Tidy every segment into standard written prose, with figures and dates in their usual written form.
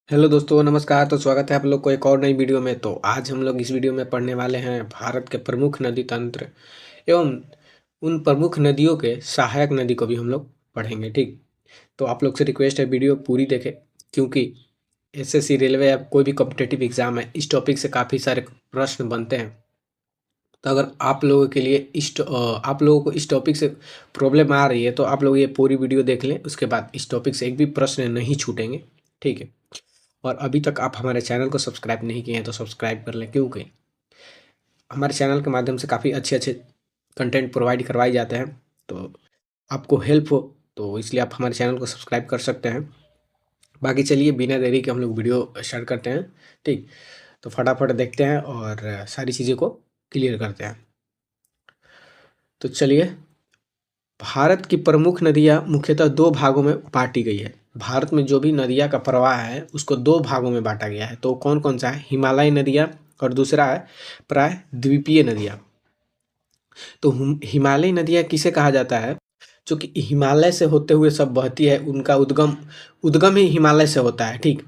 Hello दोस्तों, नमस्कार। तो स्वागत है आप लोग को एक और नई वीडियो में। तो आज हम लोग इस वीडियो में पढ़ने वाले हैं भारत के प्रमुख नदी तंत्र एवं उन प्रमुख नदियों के सहायक नदी को भी हम लोग पढ़ेंगे। ठीक, तो आप लोग से रिक्वेस्ट है वीडियो पूरी देखें, क्योंकि एसएससी, रेलवे या कोई भी कॉम्पिटिटिव एग्जाम है, इस टॉपिक से काफ़ी सारे प्रश्न बनते हैं। तो अगर आप लोगों के लिए आप लोगों को इस टॉपिक से प्रॉब्लम आ रही है तो आप लोग ये पूरी वीडियो देख लें, उसके बाद इस टॉपिक से एक भी प्रश्न नहीं छूटेंगे। ठीक है। और अभी तक आप हमारे चैनल को सब्सक्राइब नहीं किए हैं तो सब्सक्राइब कर लें, क्योंकि हमारे चैनल के माध्यम से काफ़ी अच्छे अच्छे कंटेंट प्रोवाइड करवाए जाते हैं। तो आपको हेल्प हो तो इसलिए आप हमारे चैनल को सब्सक्राइब कर सकते हैं। बाकी चलिए बिना देरी के हम लोग वीडियो स्टार्ट करते हैं। ठीक, तो फटाफट देखते हैं और सारी चीज़ें को क्लियर करते हैं। तो चलिए, भारत की प्रमुख नदियाँ मुख्यतः दो भागों में बांटी गई है। भारत में जो भी नदियाँ का प्रवाह है उसको दो भागों में बांटा गया है। तो कौन कौन सा है? हिमालयी नदियाँ और दूसरा है प्राय द्वीपीय नदियाँ। तो हिमालयी नदियाँ किसे कहा जाता है? जो कि हिमालय से होते हुए सब बहती है, उनका उद्गम उद्गम ही हिमालय से होता है। ठीक,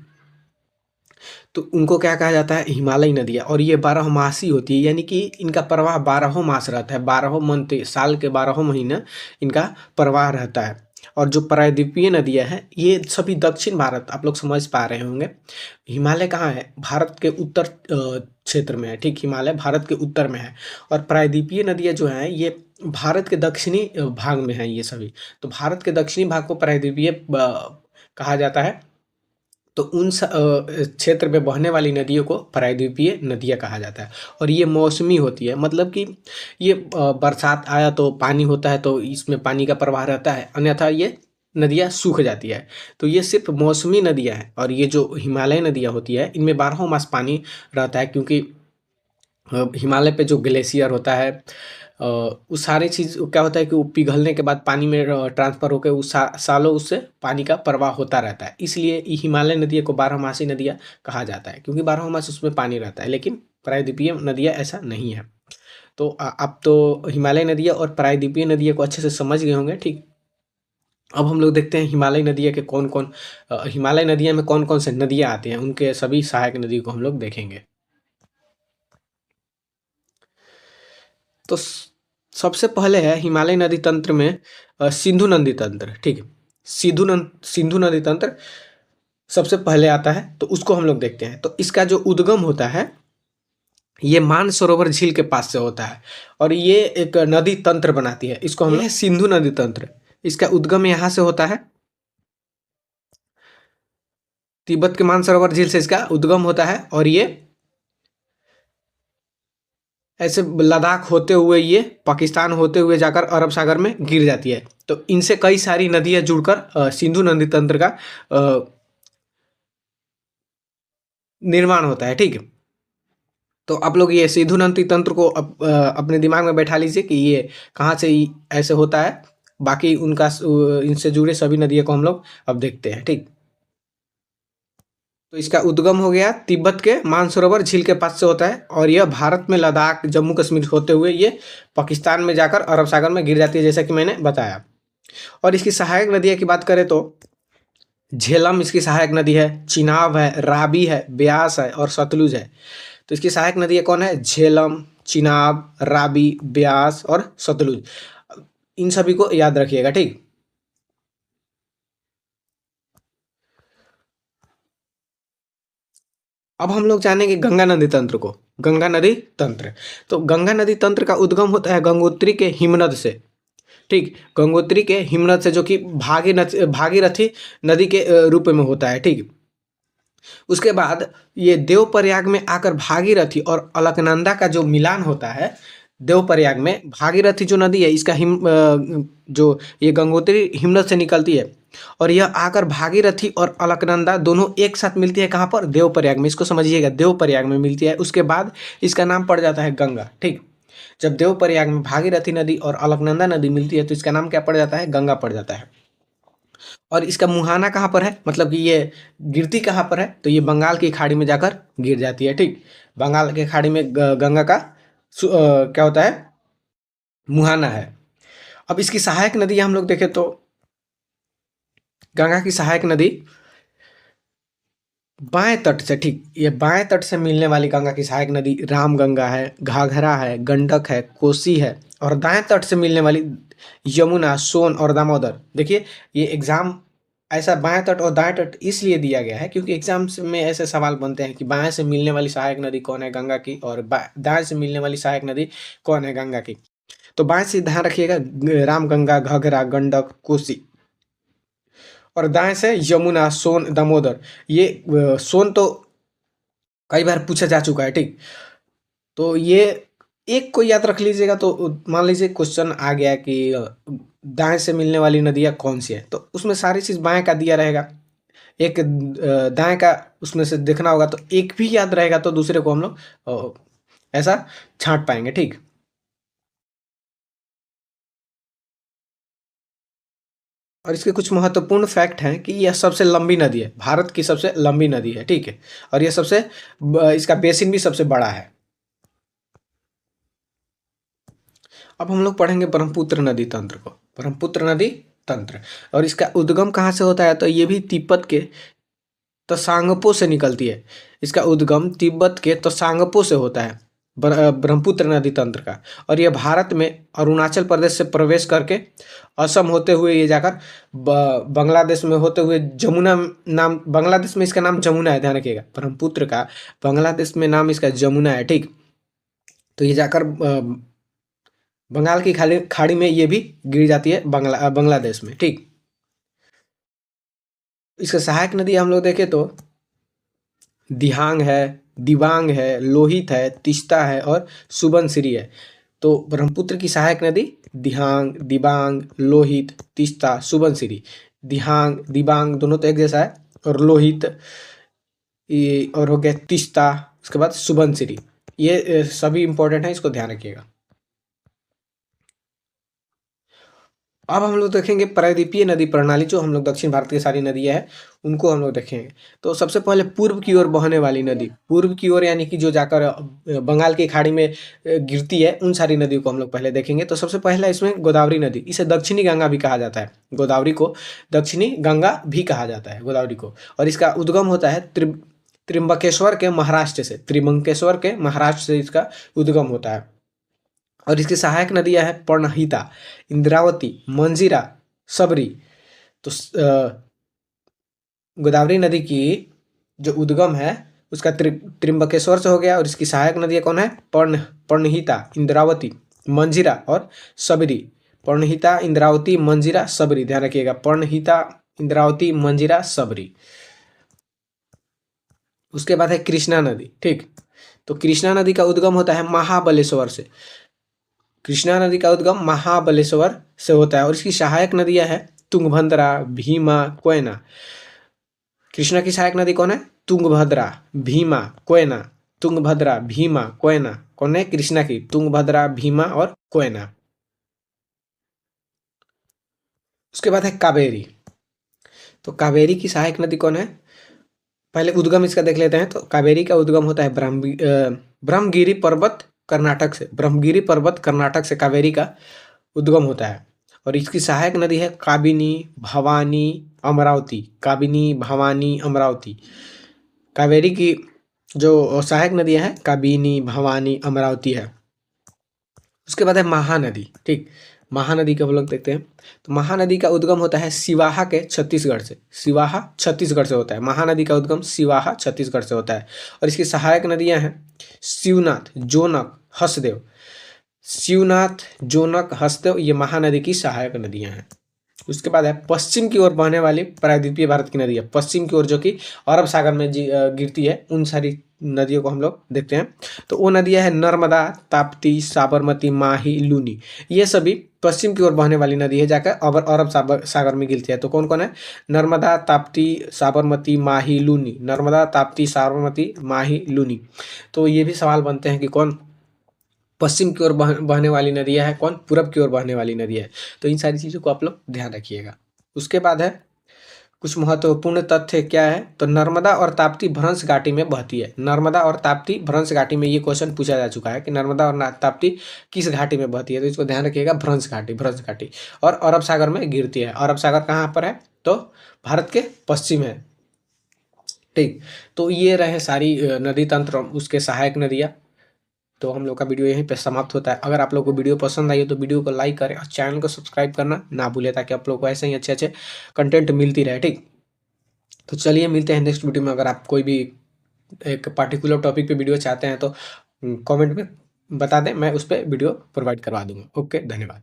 तो उनको क्या कहा जाता है? हिमालयी नदियाँ। और ये बारहमासी होती है, यानी कि इनका प्रवाह बारहों मास रहता है, बारहों मंथ, साल के बारहों महीना इनका प्रवाह रहता है। और जो प्रायद्वीपीय नदियाँ हैं ये सभी दक्षिण भारत, आप लोग समझ पा रहे होंगे। हिमालय कहाँ है? भारत के उत्तर क्षेत्र में है। ठीक, हिमालय भारत के उत्तर में है। और प्रायद्वीपीय नदियाँ जो हैं ये भारत के दक्षिणी भाग में हैं ये सभी। तो भारत के दक्षिणी भाग को प्रायद्वीपीय कहा जाता है। तो उन क्षेत्र में बहने वाली नदियों को प्रायद्वीपीय नदियाँ कहा जाता है। और ये मौसमी होती है, मतलब कि ये बरसात आया तो पानी होता है तो इसमें पानी का प्रवाह रहता है, अन्यथा ये नदियाँ सूख जाती है। तो ये सिर्फ मौसमी नदियाँ हैं। और ये जो हिमालय नदियाँ होती है इनमें बारहों मास पानी रहता है, क्योंकि हिमालय पे जो ग्लेशियर होता है, वो सारी चीज़ क्या होता है कि वो पिघलने के बाद पानी में ट्रांसफ़र होकर वो सालों उससे पानी का प्रवाह होता रहता है। इसलिए ये हिमालय नदियों को बारहमासी नदियाँ कहा जाता है, क्योंकि बारहों मास उसमें पानी रहता है। लेकिन प्रायद्वीपीय नदियाँ ऐसा नहीं है। तो आप तो हिमालय नदियाँ और प्रायद्वीपीय नदियों को अच्छे से समझ गए होंगे। ठीक, अब हम लोग देखते हैं हिमालय नदियाँ के कौन कौन हिमालय नदियाँ में कौन कौन से नदियाँ आती हैं, उनके सभी सहायक नदी को हम लोग देखेंगे। तो सबसे पहले है हिमालय नदी तंत्र में सिंधु नदी तंत्र। ठीक है, सिंधु नदी तंत्र सबसे पहले आता है, तो उसको हम लोग देखते हैं। तो इसका जो उद्गम होता है ये मानसरोवर झील के पास से होता है और ये एक नदी तंत्र बनाती है। इसको हम लोग सिंधु नदी तंत्र, इसका उद्गम यहाँ से होता है, तिब्बत के मानसरोवर झील से इसका उद्गम होता है। और ये ऐसे लद्दाख होते हुए ये पाकिस्तान होते हुए जाकर अरब सागर में गिर जाती है। तो इनसे कई सारी नदियाँ जुड़कर सिंधु नदी तंत्र का निर्माण होता है। ठीक है, तो आप लोग ये सिंधु नदी तंत्र को अपने दिमाग में बैठा लीजिए कि ये कहाँ से ऐसे होता है। बाकी उनका इनसे जुड़े सभी नदियों को हम लोग अब देखते हैं। ठीक, तो इसका उद्गम हो गया तिब्बत के मानसरोवर झील के पास से होता है और यह भारत में लद्दाख, जम्मू कश्मीर होते हुए ये पाकिस्तान में जाकर अरब सागर में गिर जाती है, जैसा कि मैंने बताया। और इसकी सहायक नदियों की बात करें तो झेलम इसकी सहायक नदी है, चिनाब है, रावी है, ब्यास है और सतलुज है। तो इसकी सहायक नदियाँ कौन है? झेलम, चिनाब, रावी, ब्यास और सतलुज। इन सभी को याद रखिएगा। ठीक, अब हम लोग जानेंगे गंगा नदी तंत्र को। गंगा नदी तंत्र, तो गंगा नदी तंत्र का उद्गम होता है गंगोत्री के हिमनद से। ठीक, गंगोत्री के हिमनद से, जो कि भागीरथी नदी के रूप में होता है। ठीक, उसके बाद ये देवप्रयाग में आकर भागीरथी और अलकनंदा का जो मिलान होता है, देवप्रयाग में भागीरथी जो नदी है इसका जो ये गंगोत्री हिमनद से निकलती है और यह आकर भागीरथी और अलकनंदा दोनों एक साथ मिलती है। कहाँ पर? देवप्रयाग में। इसको समझिएगा, देवप्रयाग में मिलती है। उसके बाद इसका नाम पड़ जाता है गंगा। ठीक, जब देवप्रयाग में भागीरथी नदी और अलकनंदा नदी मिलती है तो इसका नाम क्या पड़ जाता है? गंगा पड़ जाता है। और इसका मुहाना कहाँ पर है, मतलब कि ये गिरती कहाँ पर है? तो ये बंगाल की खाड़ी में जाकर गिर जाती है। ठीक, बंगाल की खाड़ी में गंगा का क्या होता है? मुहाना है। अब इसकी सहायक नदी हम लोग देखें तो गंगा की सहायक नदी बाएं तट से, ठीक, ये बाएं तट से मिलने वाली गंगा की सहायक नदी रामगंगा है, घाघरा है, गंडक है, कोसी है। और दाएं तट से मिलने वाली यमुना, सोन और दामोदर। देखिए, ये एग्जाम ऐसा बाएं तट और दाएं तट इसलिए दिया गया है क्योंकि एग्जाम्स में ऐसे सवाल बनते हैं कि बाएं से मिलने वाली सहायक नदी कौन है गंगा की, और दाएं से मिलने वाली सहायक नदी कौन है गंगा की। तो बाएं से ध्यान रखिएगा, रामगंगा, घाघरा, गंडक, कोसी। और दाएं से यमुना, सोन, दामोदर। ये सोन तो कई बार पूछा जा चुका है, ठीक। तो ये एक को याद रख लीजिएगा। तो मान लीजिए क्वेश्चन आ गया कि दाएं से मिलने वाली नदियाँ कौन सी है, तो उसमें सारी चीज़ बाएं का दिया रहेगा। एक दाएं का उसमें से देखना होगा, तो एक भी याद रहेगा तो दूसरे को हम लोग ऐसा छांट पाएंगे, ठीक। और इसके कुछ महत्वपूर्ण फैक्ट हैं कि यह सबसे लंबी नदी है, भारत की सबसे लंबी नदी है, ठीक है। और यह सबसे इसका बेसिन भी सबसे बड़ा है। अब हम लोग पढ़ेंगे ब्रह्मपुत्र नदी तंत्र को। ब्रह्मपुत्र नदी तंत्र, और इसका उद्गम कहाँ से होता है, तो ये भी तिब्बत के तसांगपो से निकलती है। इसका उद्गम तिब्बत के तसांगपो से होता है, ब्रह्मपुत्र नदी तंत्र का। और यह भारत में अरुणाचल प्रदेश से प्रवेश करके असम होते हुए ये जाकर बांग्लादेश में होते हुए जमुना नाम, बांग्लादेश में इसका नाम जमुना है, ध्यान रखिएगा। ब्रह्मपुत्र का बांग्लादेश में नाम इसका जमुना है, ठीक। तो ये जाकर बंगाल की खाड़ी खाड़ी में ये भी गिर जाती है बांग्लादेश में, ठीक। इसका सहायक नदी हम लोग देखें तो दिहांग है, दिबांग है, लोहित है, तिस्ता है और सुबनसिरी है। तो ब्रह्मपुत्र की सहायक नदी दिहांग, दिबांग, लोहित, तिस्ता, सुबनसिरी। दिहांग, दिबांग दोनों तो एक जैसा है, और लोहित और हो गया तिस्ता, उसके बाद सुबनसिरी। ये सभी इंपॉर्टेंट है, इसको ध्यान रखिएगा। अब हम लोग देखेंगे प्रायद्वीपीय नदी प्रणाली, जो हम लोग दक्षिण भारत की सारी नदियां हैं उनको हम लोग देखेंगे। तो सबसे पहले पूर्व की ओर बहने वाली नदी, पूर्व की ओर यानी कि जो जाकर बंगाल की खाड़ी में गिरती है, उन सारी नदियों को हम लोग पहले देखेंगे। तो सबसे पहला इसमें गोदावरी नदी, इसे दक्षिणी गंगा भी कहा जाता है। गोदावरी को दक्षिणी गंगा भी कहा जाता है, गोदावरी को। और इसका उद्गम होता है त्रिम्बकेश्वर के महाराष्ट्र से, त्रिम्बकेश्वर के महाराष्ट्र से इसका उद्गम होता है। और इसकी सहायक नदियां हैं प्रणहिता, इंद्रावती, मंजीरा, सबरी। तो गोदावरी नदी की जो उद्गम है उसका त्रिम्बकेश्वर से हो गया। और इसकी सहायक नदियां कौन है, प्रणहिता, इंद्रावती, मंजीरा और सबरी। प्रणहिता, इंद्रावती, मंजीरा, सबरी, ध्यान रखिएगा। प्रणहिता, इंद्रावती, मंजीरा, सबरी। उसके बाद है कृष्णा नदी, ठीक। तो कृष्णा नदी का उद्गम होता है महाबलेश्वर से। कृष्णा नदी का उद्गम महाबलेश्वर से होता है। और इसकी सहायक नदियां हैं तुंगभद्रा, भीमा, कोयना। कृष्णा की सहायक नदी कौन है, तुंगभद्रा, भीमा, कोयना। तुंगभद्रा, भीमा, कोयना कौन है, कृष्णा की, तुंगभद्रा, भीमा और कोयना। उसके बाद है कावेरी। तो कावेरी की सहायक नदी कौन है, पहले उद्गम इसका देख लेते हैं। तो कावेरी का उद्गम होता है ब्रह्मगिरी पर्वत कर्नाटक से। ब्रह्मगिरी पर्वत कर्नाटक से कावेरी का उद्गम होता है। और इसकी सहायक नदी है काबिनी, भवानी, अमरावती। काबिनी, भवानी, अमरावती। कावेरी की जो सहायक नदियां हैं काबिनी, भवानी, अमरावती है। उसके बाद है महानदी, ठीक। महानदी को हम लोग देखते हैं। तो महानदी का उद्गम होता है सिवाहा के छत्तीसगढ़ से। सिवाहा छत्तीसगढ़ से होता है। महानदी का उद्गम सिवाहा छत्तीसगढ़ से होता है। और इसकी सहायक नदियां हैं शिवनाथ, जोनक, हसदेव। शिवनाथ, जोनक, हसदेव, ये महानदी की सहायक नदियां हैं। उसके बाद है पश्चिम की ओर बहने वाली प्रायद्वीपीय भारत की नदी है। पश्चिम की ओर जो कि अरब सागर में गिरती है, उन सारी नदियों को हम लोग देखते हैं। तो वो नदियां है नर्मदा, ताप्ती, साबरमती, माही, लूनी। ये सभी पश्चिम की ओर बहने वाली नदी है, जाकर अरब सागर में गिरती है। तो कौन कौन है, नर्मदा, ताप्ती, साबरमती, माही, लूनी। नर्मदा, ताप्ती, साबरमती, माही, लूनी। तो ये भी सवाल बनते हैं कि कौन पश्चिम की ओर बहने वाली नदियां है, कौन पूरब की ओर बहने वाली नदियां है। तो इन सारी चीज़ों को आप लोग ध्यान रखिएगा। उसके बाद है कुछ महत्वपूर्ण तथ्य क्या है, तो नर्मदा और ताप्ती भ्रंश घाटी में बहती है। नर्मदा और ताप्ती भ्रंश घाटी में, ये क्वेश्चन पूछा जा चुका है कि नर्मदा और ताप्ती किस घाटी में बहती है। तो इसको ध्यान रखिएगा, भ्रंश घाटी, भ्रंश घाटी। और अरब सागर में गिरती है। अरब सागर कहाँ पर है, तो भारत के पश्चिम है, ठीक। तो ये रहे सारी नदी तंत्र उसके सहायक नदियाँ। तो हम लोग का वीडियो यहीं पे समाप्त होता है। अगर आप लोग को वीडियो पसंद आई हो तो वीडियो को लाइक करें और चैनल को सब्सक्राइब करना ना भूलें, ताकि आप लोग को ऐसे ही अच्छे-अच्छे कंटेंट मिलती रहे, ठीक? तो चलिए मिलते हैं नेक्स्ट वीडियो में। अगर आप कोई भी एक पार्टिकुलर टॉपिक पे वीडियो चाहते हैं तो कमेंट में बता दें, मैं उस पे वीडियो प्रोवाइड करवा दूँगा। ओके, धन्यवाद।